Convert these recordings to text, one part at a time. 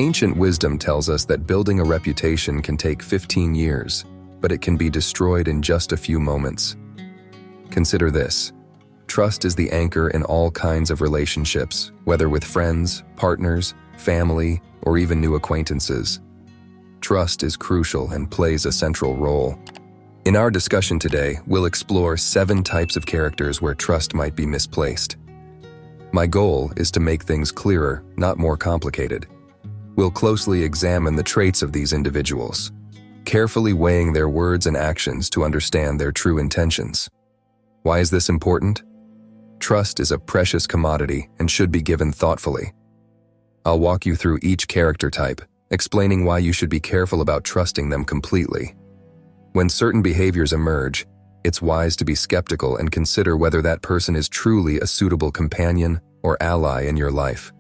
Ancient wisdom tells us that building a reputation can take 15 years, but it can be destroyed in just a few moments. Consider this. Trust is the anchor in all kinds of relationships, whether with friends, partners, family, or even new acquaintances. Trust is crucial and plays a central role. In our discussion today, we'll explore 7 types of characters where trust might be misplaced. My goal is to make things clearer, not more complicated. We'll closely examine the traits of these individuals, carefully weighing their words and actions to understand their true intentions. Why is this important? Trust is a precious commodity and should be given thoughtfully. I'll walk you through each character type, explaining why you should be careful about trusting them completely. When certain behaviors emerge, it's wise to be skeptical and consider whether that person is truly a suitable companion or ally in your life.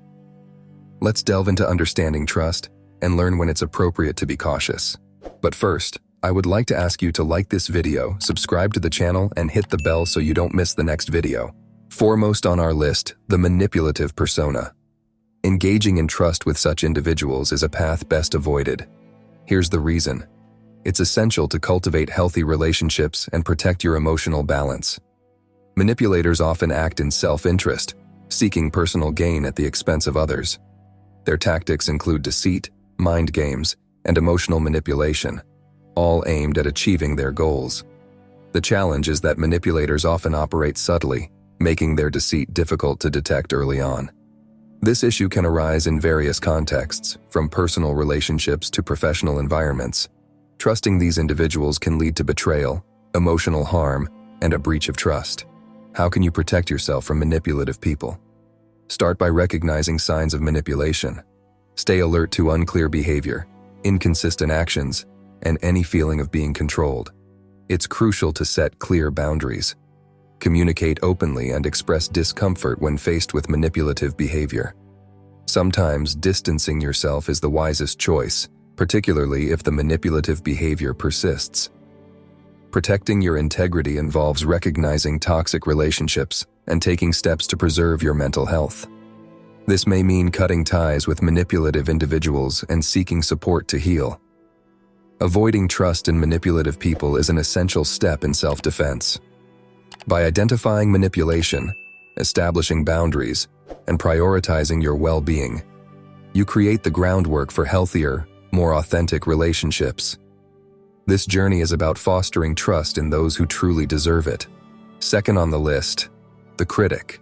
Let's delve into understanding trust and learn when it's appropriate to be cautious. But first, I would like to ask you to like this video, subscribe to the channel, and hit the bell so you don't miss the next video. Foremost on our list, the manipulative persona. Engaging in trust with such individuals is a path best avoided. Here's the reason. It's essential to cultivate healthy relationships and protect your emotional balance. Manipulators often act in self-interest, seeking personal gain at the expense of others. Their tactics include deceit, mind games, and emotional manipulation, all aimed at achieving their goals. The challenge is that manipulators often operate subtly, making their deceit difficult to detect early on. This issue can arise in various contexts, from personal relationships to professional environments. Trusting these individuals can lead to betrayal, emotional harm, and a breach of trust. How can you protect yourself from manipulative people? Start by recognizing signs of manipulation. Stay alert to unclear behavior, inconsistent actions, and any feeling of being controlled. It's crucial to set clear boundaries. Communicate openly and express discomfort when faced with manipulative behavior. Sometimes distancing yourself is the wisest choice, particularly if the manipulative behavior persists. Protecting your integrity involves recognizing toxic relationships and taking steps to preserve your mental health. This may mean cutting ties with manipulative individuals and seeking support to heal. Avoiding trust in manipulative people is an essential step in self-defense. By identifying manipulation, establishing boundaries, and prioritizing your well-being, you create the groundwork for healthier, more authentic relationships. This journey is about fostering trust in those who truly deserve it. Second on the list, the critic.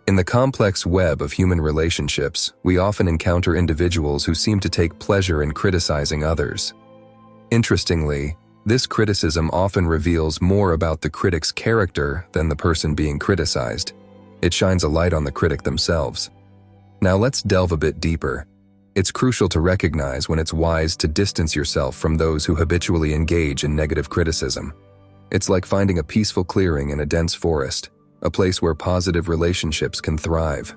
In the complex web of human relationships, we often encounter individuals who seem to take pleasure in criticizing others. Interestingly, this criticism often reveals more about the critic's character than the person being criticized. It shines a light on the critic themselves. Now let's delve a bit deeper. It's crucial to recognize when it's wise to distance yourself from those who habitually engage in negative criticism. It's like finding a peaceful clearing in a dense forest, a place where positive relationships can thrive.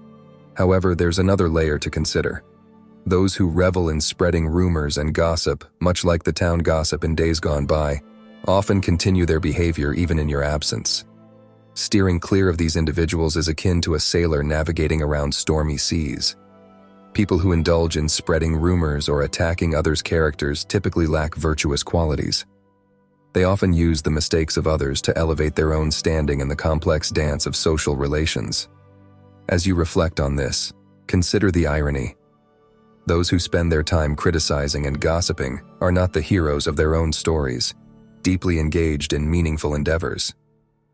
However, there's another layer to consider. Those who revel in spreading rumors and gossip, much like the town gossip in days gone by, often continue their behavior even in your absence. Steering clear of these individuals is akin to a sailor navigating around stormy seas. People who indulge in spreading rumors or attacking others' characters typically lack virtuous qualities. They often use the mistakes of others to elevate their own standing in the complex dance of social relations. As you reflect on this, consider the irony. Those who spend their time criticizing and gossiping are not the heroes of their own stories, deeply engaged in meaningful endeavors.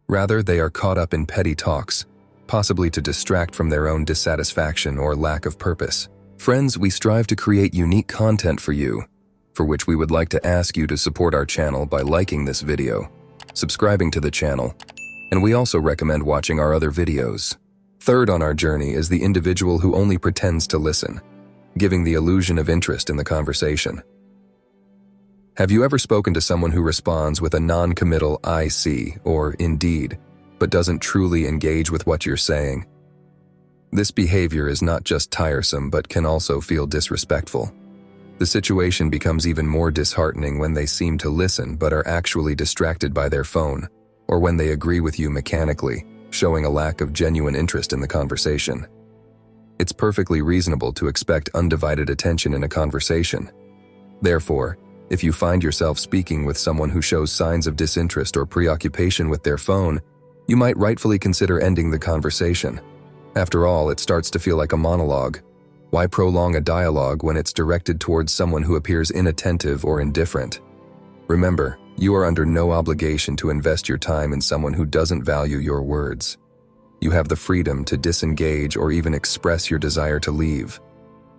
Rather, they are caught up in petty talks, possibly to distract from their own dissatisfaction or lack of purpose. Friends, we strive to create unique content for you, for which we would like to ask you to support our channel by liking this video, subscribing to the channel, and we also recommend watching our other videos. Third on our journey is the individual who only pretends to listen, giving the illusion of interest in the conversation. Have you ever spoken to someone who responds with a non-committal "I see" or "indeed," but doesn't truly engage with what you're saying? This behavior is not just tiresome but can also feel disrespectful. The situation becomes even more disheartening when they seem to listen but are actually distracted by their phone, or when they agree with you mechanically, showing a lack of genuine interest in the conversation. It's perfectly reasonable to expect undivided attention in a conversation. Therefore, if you find yourself speaking with someone who shows signs of disinterest or preoccupation with their phone, you might rightfully consider ending the conversation. After all, it starts to feel like a monologue. Why prolong a dialogue when it's directed towards someone who appears inattentive or indifferent? Remember, you are under no obligation to invest your time in someone who doesn't value your words. You have the freedom to disengage or even express your desire to leave.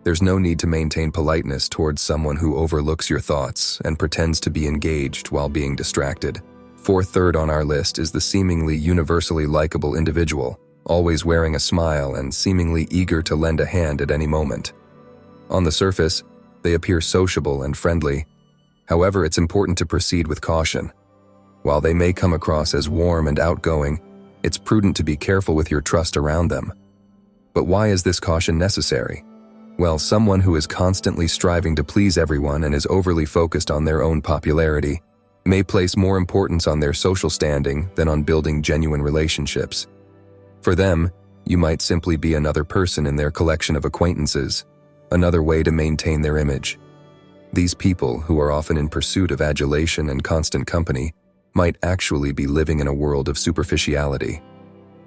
There's no need to maintain politeness towards someone who overlooks your thoughts and pretends to be engaged while being distracted. Third on our list is the seemingly universally likable individual, always wearing a smile and seemingly eager to lend a hand at any moment. On the surface, they appear sociable and friendly. However, it's important to proceed with caution. While they may come across as warm and outgoing, it's prudent to be careful with your trust around them. But why is this caution necessary? Well, someone who is constantly striving to please everyone and is overly focused on their own popularity may place more importance on their social standing than on building genuine relationships. For them, you might simply be another person in their collection of acquaintances, another way to maintain their image. These people, who are often in pursuit of adulation and constant company, might actually be living in a world of superficiality.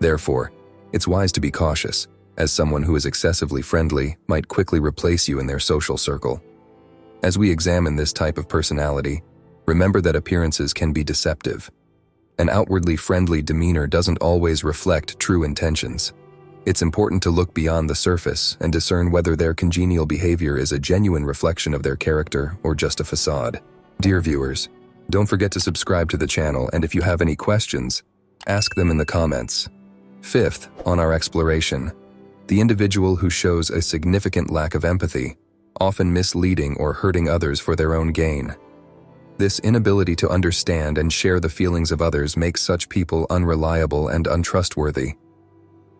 Therefore, it's wise to be cautious, as someone who is excessively friendly might quickly replace you in their social circle. As we examine this type of personality, remember that appearances can be deceptive. An outwardly friendly demeanor doesn't always reflect true intentions. It's important to look beyond the surface and discern whether their congenial behavior is a genuine reflection of their character or just a facade. Dear viewers, don't forget to subscribe to the channel, and if you have any questions, ask them in the comments. Fifth, on our exploration, the individual who shows a significant lack of empathy, often misleading or hurting others for their own gain. This inability to understand and share the feelings of others makes such people unreliable and untrustworthy.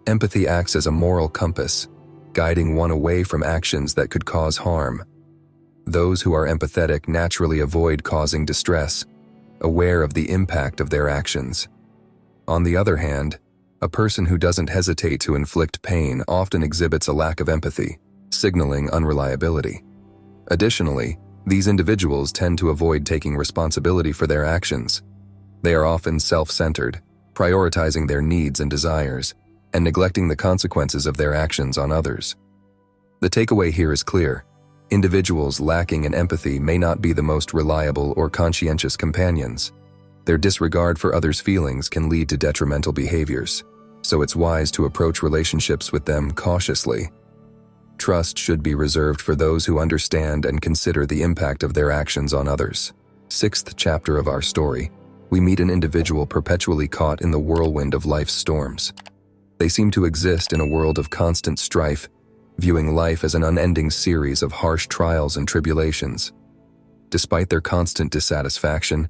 Empathy acts as a moral compass, guiding one away from actions that could cause harm. Those who are empathetic naturally avoid causing distress, aware of the impact of their actions. On the other hand, a person who doesn't hesitate to inflict pain often exhibits a lack of empathy, signaling unreliability. Additionally, these individuals tend to avoid taking responsibility for their actions. They are often self-centered, prioritizing their needs and desires, and neglecting the consequences of their actions on others. The takeaway here is clear. Individuals lacking in empathy may not be the most reliable or conscientious companions. Their disregard for others' feelings can lead to detrimental behaviors, so it's wise to approach relationships with them cautiously. Trust should be reserved for those who understand and consider the impact of their actions on others. Sixth chapter of our story, we meet an individual perpetually caught in the whirlwind of life's storms. They seem to exist in a world of constant strife, viewing life as an unending series of harsh trials and tribulations. Despite their constant dissatisfaction,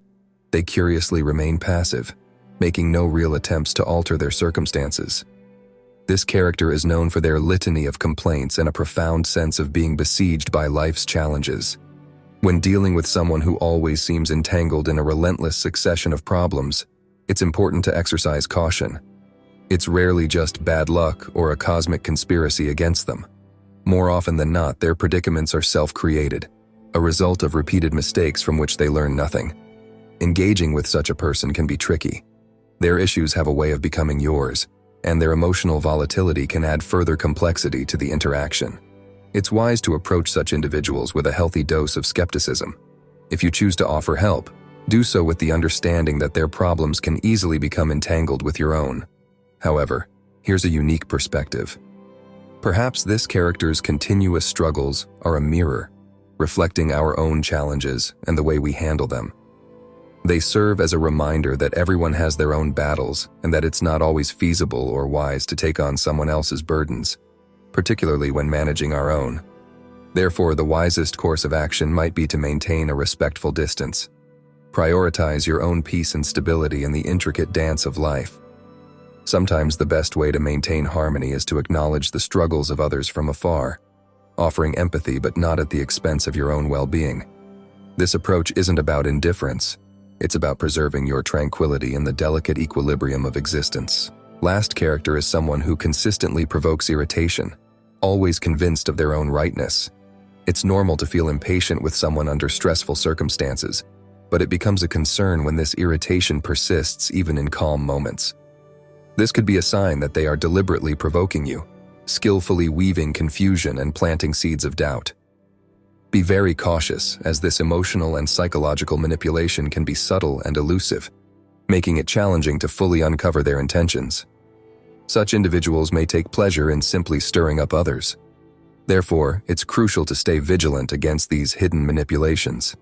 they curiously remain passive, making no real attempts to alter their circumstances. This character is known for their litany of complaints and a profound sense of being besieged by life's challenges. When dealing with someone who always seems entangled in a relentless succession of problems, it's important to exercise caution. It's rarely just bad luck or a cosmic conspiracy against them. More often than not, their predicaments are self-created, a result of repeated mistakes from which they learn nothing. Engaging with such a person can be tricky. Their issues have a way of becoming yours, and their emotional volatility can add further complexity to the interaction. It's wise to approach such individuals with a healthy dose of skepticism. If you choose to offer help, do so with the understanding that their problems can easily become entangled with your own. However, here's a unique perspective. Perhaps this character's continuous struggles are a mirror, reflecting our own challenges and the way we handle them. They serve as a reminder that everyone has their own battles and that it's not always feasible or wise to take on someone else's burdens, particularly when managing our own. Therefore, the wisest course of action might be to maintain a respectful distance. Prioritize your own peace and stability in the intricate dance of life. Sometimes the best way to maintain harmony is to acknowledge the struggles of others from afar, offering empathy but not at the expense of your own well-being. This approach isn't about indifference. It's about preserving your tranquility in the delicate equilibrium of existence. Last character is someone who consistently provokes irritation, always convinced of their own rightness. It's normal to feel impatient with someone under stressful circumstances, but it becomes a concern when this irritation persists even in calm moments. This could be a sign that they are deliberately provoking you, skillfully weaving confusion and planting seeds of doubt. Be very cautious, as this emotional and psychological manipulation can be subtle and elusive, making it challenging to fully uncover their intentions. Such individuals may take pleasure in simply stirring up others. Therefore, it's crucial to stay vigilant against these hidden manipulations.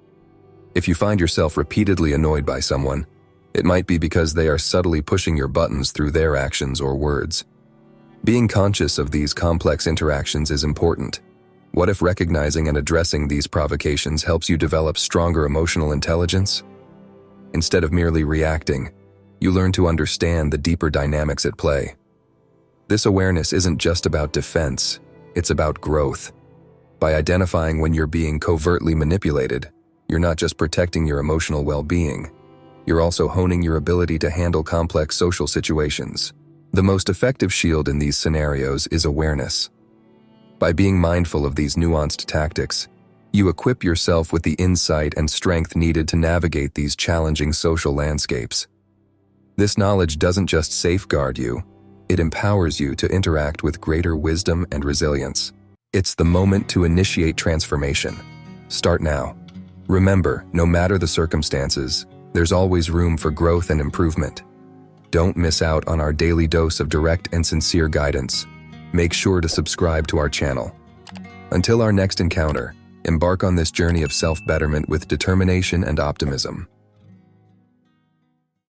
If you find yourself repeatedly annoyed by someone, it might be because they are subtly pushing your buttons through their actions or words. Being conscious of these complex interactions is important. What if recognizing and addressing these provocations helps you develop stronger emotional intelligence? Instead of merely reacting, you learn to understand the deeper dynamics at play. This awareness isn't just about defense, it's about growth. By identifying when you're being covertly manipulated, you're not just protecting your emotional well-being, you're also honing your ability to handle complex social situations. The most effective shield in these scenarios is awareness. By being mindful of these nuanced tactics, you equip yourself with the insight and strength needed to navigate these challenging social landscapes. This knowledge doesn't just safeguard you, it empowers you to interact with greater wisdom and resilience. It's the moment to initiate transformation. Start now. Remember, no matter the circumstances, there's always room for growth and improvement. Don't miss out on our daily dose of direct and sincere guidance. Make sure to subscribe to our channel. Until our next encounter, embark on this journey of self-betterment with determination and optimism.